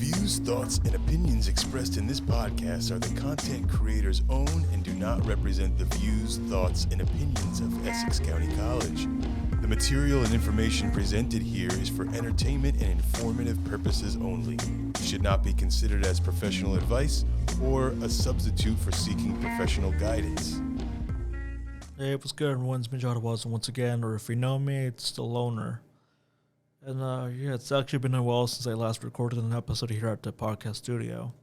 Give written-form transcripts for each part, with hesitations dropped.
views, thoughts, and opinions expressed in this podcast are the content creator's own and do not represent the views, thoughts, and opinions of Essex County College. The material and information presented here is for entertainment and informative purposes only. It should not be considered as professional advice or a substitute for seeking professional guidance. Hey, what's good, everyone? It's me, Jon Inahuazo, once again, or if you know me, it's the LONER. And it's actually been a while since I last recorded an episode here at the podcast studio.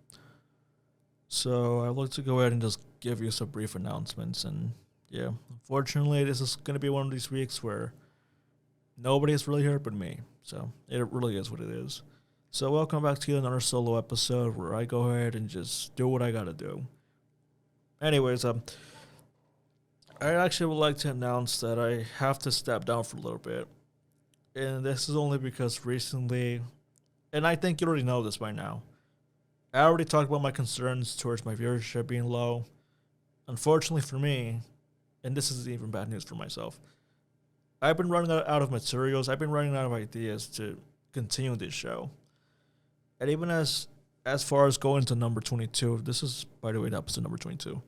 So I'd like to go ahead and just give you some brief announcements. And yeah, unfortunately, this is going to be one of these weeks where nobody's really here but me. So it really is what it is. So welcome back to another solo episode where I go ahead and just do what I got to do. Anyways, I actually would like to announce that I have to step down for a little bit. And this is only because recently, and I think you already know this by now, I already talked about my concerns towards my viewership being low. Unfortunately for me, and this is even bad news for myself, I've been running out of materials. I've been running out of ideas to continue this show. And even as far as going to number 22, this is, by the way, the episode number 22.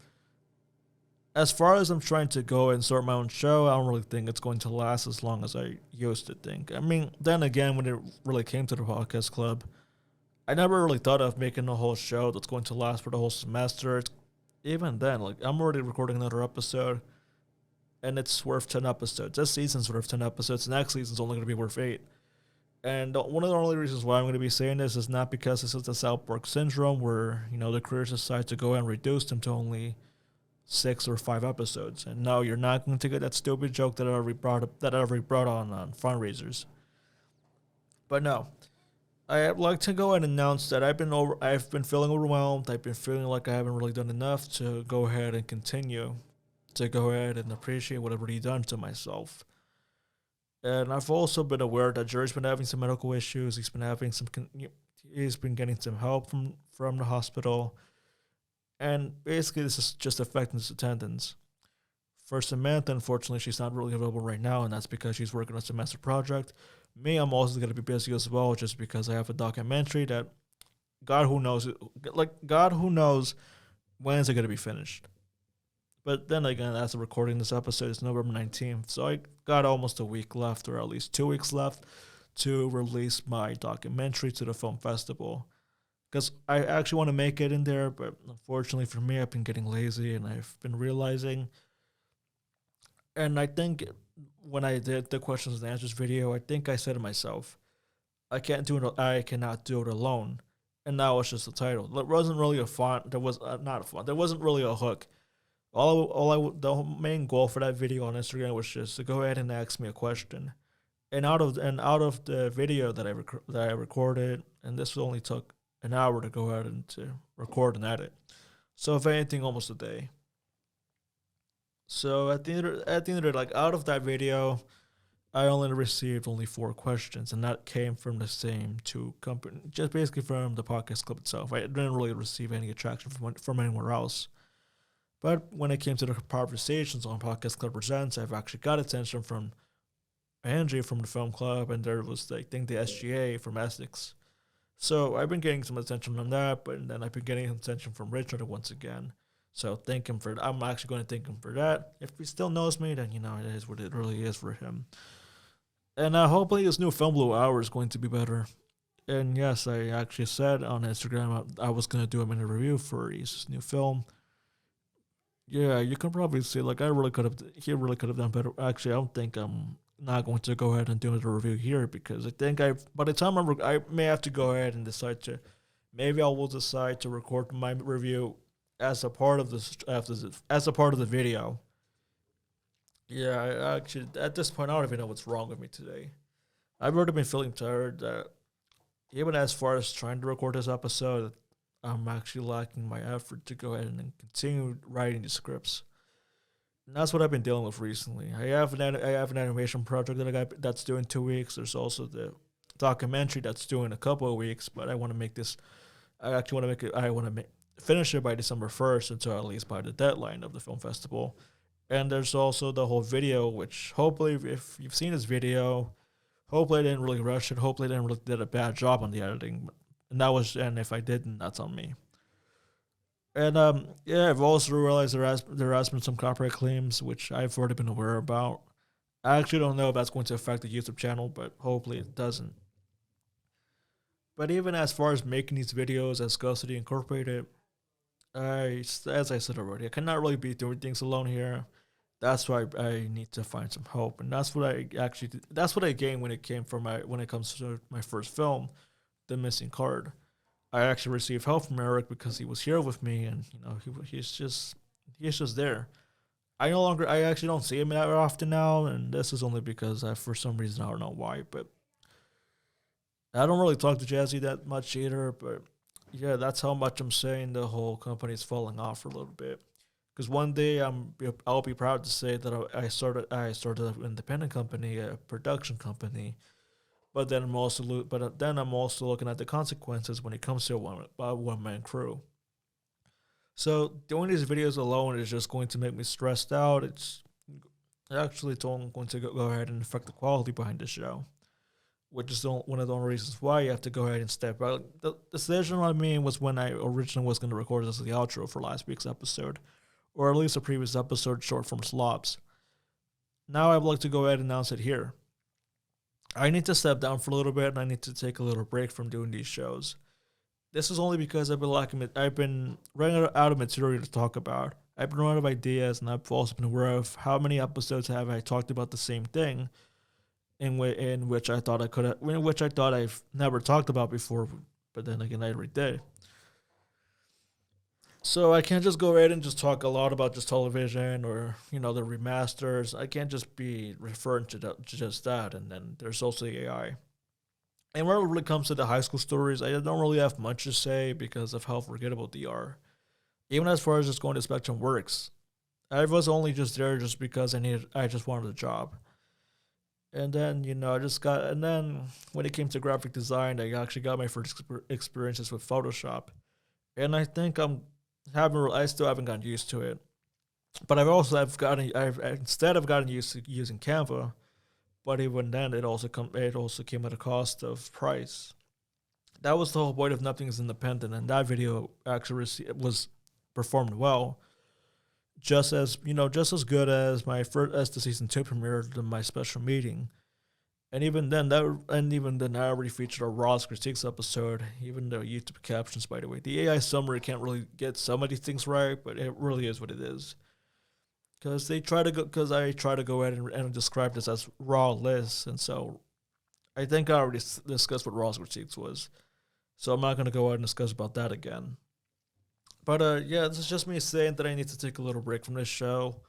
As far as I'm trying to go and start my own show, I don't really think it's going to last as long as I used to think. I mean, then again, when it really came to the podcast club, I never really thought of making a whole show that's going to last for the whole semester. Even then, I'm already recording another episode, and it's worth 10 episodes. This season's worth 10 episodes. Next season's only going to be worth 8. And one of the only reasons why I'm going to be saying this is not because this is the South Park syndrome where, the creators decide to go and reduce them to only 6 or 5 episodes. And no, you're not going to get that stupid joke that I already brought on fundraisers. But no, I'd like to go and announce that I've been feeling overwhelmed. I've been feeling like I haven't really done enough to go ahead and continue to go ahead and appreciate what I've already done to myself. And I've also been aware that Jerry's been having some medical issues. He's been getting some help from the hospital. And basically, this is just affecting his attendance. For Samantha, unfortunately, she's not really available right now, and that's because she's working on a semester project. Me, I'm also going to be busy as well, just because I have a documentary that God who knows when is it going to be finished. But then again, as of recording this episode, it's November 19th, so I got almost a week left, or at least 2 weeks left, to release my documentary to the film festival. Because I actually want to make it in there, but unfortunately for me, I've been getting lazy, and I've been realizing, and I think when I did the questions and answers video, I think I said to myself, I cannot do it alone, and that was just the title. There wasn't really a font. There was not a font. There wasn't really a hook. The main goal for that video on Instagram was just to go ahead and ask me a question, and out of the video that I recorded, and this only took an hour to go ahead and to record and edit. So if anything, almost a day. So at the end of the day, out of that video, I only received 4 questions, and that came from the same 2 companies, just basically from the podcast club itself. I didn't really receive any attraction from anywhere else. But when it came to the conversations on Podcast Club Presents, I've actually got attention from Angie from the film club, and there was, I think, the SGA from Essex. So I've been getting some attention from that, but then I've been getting attention from Richard once again. So I'm actually going to thank him for that. If he still knows me, then, it is what it really is for him. And hopefully this new Film Blue Hour is going to be better. And yes, I actually said on Instagram I was going to do a minute review for his new film. Yeah, you can probably see, he really could have done better. Actually, I don't think I'm not going to go ahead and do the review here, because I think by the time I may have to go ahead and decide to record my review as a part of the video. Yeah, I actually, at this point, I don't even know what's wrong with me today. I've already been feeling tired that even as far as trying to record this episode, I'm actually lacking my effort to go ahead and continue writing the scripts. And that's what I've been dealing with recently. I have an animation project that's due in 2 weeks. There's also the documentary that's due in a couple of weeks, but I want to finish it by December 1st, until at least by the deadline of the film festival. And there's also the whole video, which hopefully, if you've seen this video, hopefully I didn't really rush it. Hopefully I didn't really did a bad job on the editing. And if I didn't, that's on me. And yeah, I've also realized there has been some copyright claims, which I've already been aware about. I actually don't know if that's going to affect the YouTube channel, but hopefully it doesn't. But even as far as making these videos as Custody Incorporated, as I said already, I cannot really be doing things alone here. That's why I need to find some help, and that's what I actually did. That's what I gained when it comes to my first film, The Missing Card. I actually received help from Eric because he was here with me, and he's just there. I actually don't see him that often now, and this is only because for some reason I don't know why, but I don't really talk to Jazzy that much either. But yeah, that's how much I'm saying the whole company's falling off for a little bit. Because one day I'll be proud to say that I started an independent company, a production company. But then I'm also looking at the consequences when it comes to a one man crew. So doing these videos alone is just going to make me stressed out. It's actually going to go ahead and affect the quality behind the show, which is one of the only reasons why you have to go ahead and step out. The decision I made was when I originally was going to record this as the outro for last week's episode, or at least a previous episode short form slobs. Now I'd like to go ahead and announce it here. I need to step down for a little bit, and I need to take a little break from doing these shows. This is only because I've been running out of material to talk about. I've been running out of ideas, and I've also been aware of how many episodes have I talked about the same thing, in which I thought I've never talked about before, but then again I already did. So I can't just go ahead and just talk a lot about just television or the remasters. I can't just be referring to just that. And then there's also the AI. And when it really comes to the high school stories, I don't really have much to say because of how forgettable they are. Even as far as just going to Spectrum Works, I was only just there just because I just wanted a job. And then and then when it came to graphic design, I actually got my first experiences with Photoshop, and I think I still haven't gotten used to it. But I've gotten used to using Canva. But even then, it also came at a cost of price. That was the whole point of Nothing is Independent, and that video actually was performed well, just as good as the season 2 premiere than my special meeting. And even then, I already featured a Raw's Critiques episode, even though YouTube captions, by the way. The AI summary can't really get some of these things right, but it really is what it is. Because I try to go ahead and describe this as raw lists, and so I think I already discussed what Raw's Critiques was. So I'm not going to go ahead and discuss about that again. But yeah, this is just me saying that I need to take a little break from this show.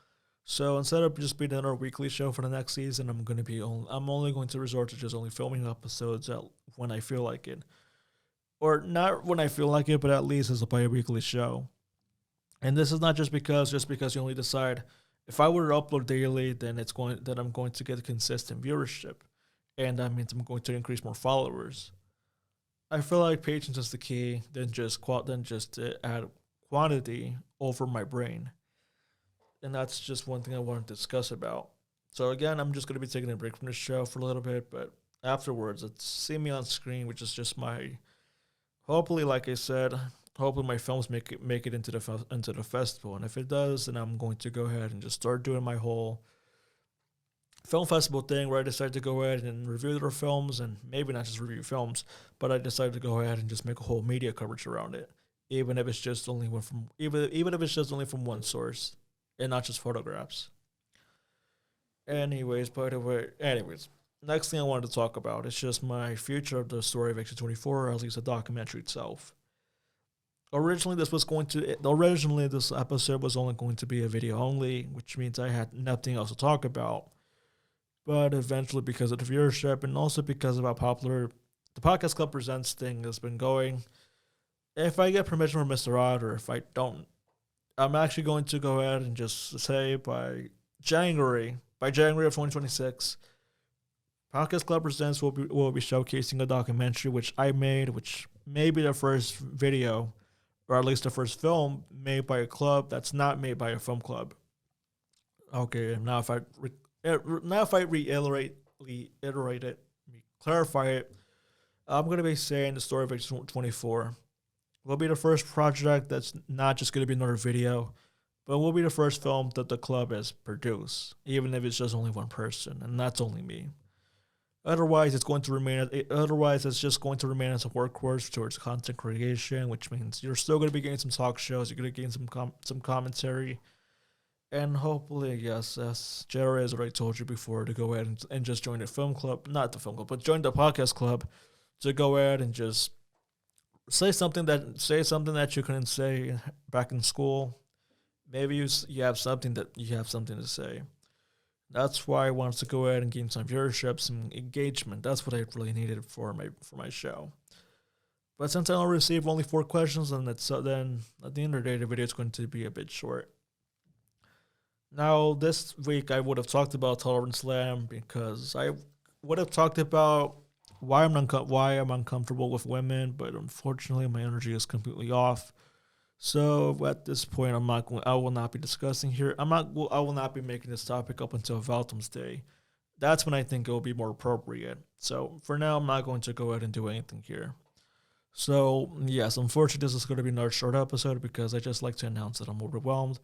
So instead of just being another weekly show for the next season, I'm only going to resort to just only filming episodes when I feel like it, or not when I feel like it, but at least as a bi-weekly show. And this is not just because you only decide. If I were to upload daily, then I'm going to get consistent viewership, and that means I'm going to increase more followers. I feel like patience is the key, than just to add quantity over my brain. And that's just one thing I want to discuss about. So again, I'm just going to be taking a break from the show for a little bit, but afterwards, see me on screen, which is just hopefully, like I said, hopefully my films make it into the festival. And if it does, then I'm going to go ahead and just start doing my whole film festival thing where I decided to go ahead and review their films, and maybe not just review films, but I decided to go ahead and just make a whole media coverage around it, even if it's just only from one source and not just photographs. Anyways, next thing I wanted to talk about is just my future of the story of X24, or at least the documentary itself. Originally, this episode was only going to be a video only, which means I had nothing else to talk about. But eventually, because of the viewership and also because of how popular the Podcast Club Presents thing has been going, if I get permission from Mr. Odd, or if I don't, I'm actually going to go ahead and just say by January of 2026, Podcast Club Presents will be showcasing a documentary which I made, which may be the first video, or at least the first film made by a club that's not made by a film club. Okay, now if I reiterate it, clarify it, I'm going to be saying the story of X24 will be the first project that's not just going to be another video, but will be the first film that the club has produced, even if it's just only one person, and that's only me. Otherwise, it's just going to remain as a workhorse towards content creation, which means you're still going to be getting some talk shows, you're going to gain some commentary, and hopefully, yes, as Jerry has already told you before, to go ahead and just join the film club, not the film club, but join the podcast club, to go ahead and just say something that you couldn't say back in school. Maybe you have something to say. That's why I wanted to go ahead and gain some viewership, some engagement. That's what I really needed for my show. But since I only received only 4 questions, then at the end of the day, the video is going to be a bit short. Now, this week I would have talked about Tolerance Slam because I would have talked about why I'm uncomfortable with women, but unfortunately my energy is completely off. So at this point, I will not be discussing here. I will not be making this topic up until Valentine's Day. That's when I think it will be more appropriate. So for now, I'm not going to go ahead and do anything here. So yes, unfortunately, this is going to be another short episode because I just like to announce that I'm overwhelmed.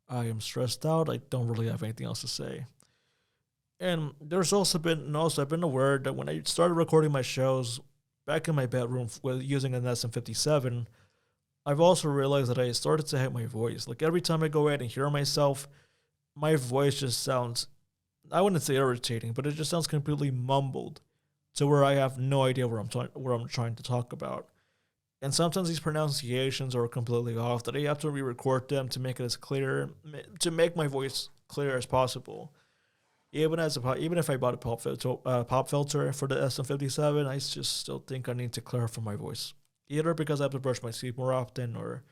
I am stressed out. I don't really have anything else to say. And I've been aware that when I started recording my shows back in my bedroom using an SM57, I've also realized that I started to hate my voice. Like every time I go ahead and hear myself, my voice just sounds, I wouldn't say irritating, but it just sounds completely mumbled to where I have no idea what I'm trying to talk about. And sometimes these pronunciations are completely off that I have to re-record them to make make my voice clear as possible. Even if I bought a pop filter for the SM57, I just still think I need to clarify my voice. Either because I have to brush my teeth more often, or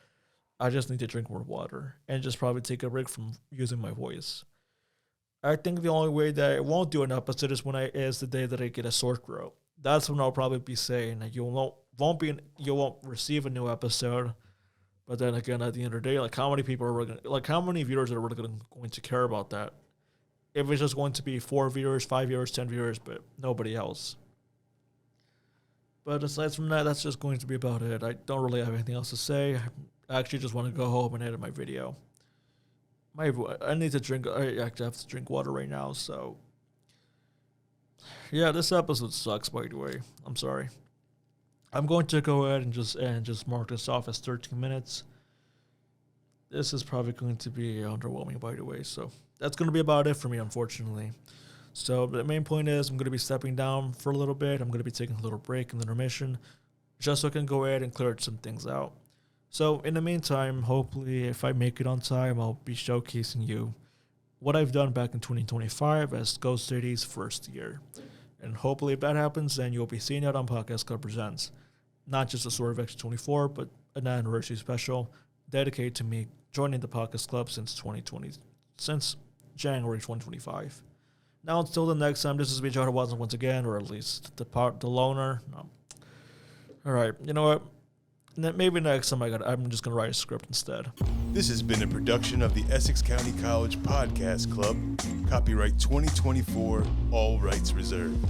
I just need to drink more water and just probably take a break from using my voice. I think the only way that I won't do an episode is the day that I get a sore throat. That's when I'll probably be saying that you won't receive a new episode. But then again, at the end of the day, how many viewers are really going to care about that? If it's just going to be 4 viewers, 5 viewers, 10 viewers, but nobody else. But aside from that, that's just going to be about it. I don't really have anything else to say. I actually just want to go home and edit my video. I need to drink. I actually have to drink water right now. So, yeah, this episode sucks. By the way, I'm sorry. I'm going to go ahead and just mark this off as 13 minutes. This is probably going to be underwhelming, by the way. So that's going to be about it for me, unfortunately. So the main point is I'm going to be stepping down for a little bit. I'm going to be taking a little break in the intermission just so I can go ahead and clear some things out. So in the meantime, hopefully if I make it on time, I'll be showcasing you what I've done back in 2025 as Ghost City's first year. And hopefully if that happens, then you'll be seeing it on Podcast Club Presents. Not just a story of X24, but an anniversary special dedicated to me joining the Podcast Club since January 2025. Now until the next time, this is Jon Inahuazo once again, or at least the LONER. No. All right, you know what? Maybe next time I'm just gonna write a script instead. This has been a production of the Essex County College Podcast Club. Copyright 2024, all rights reserved.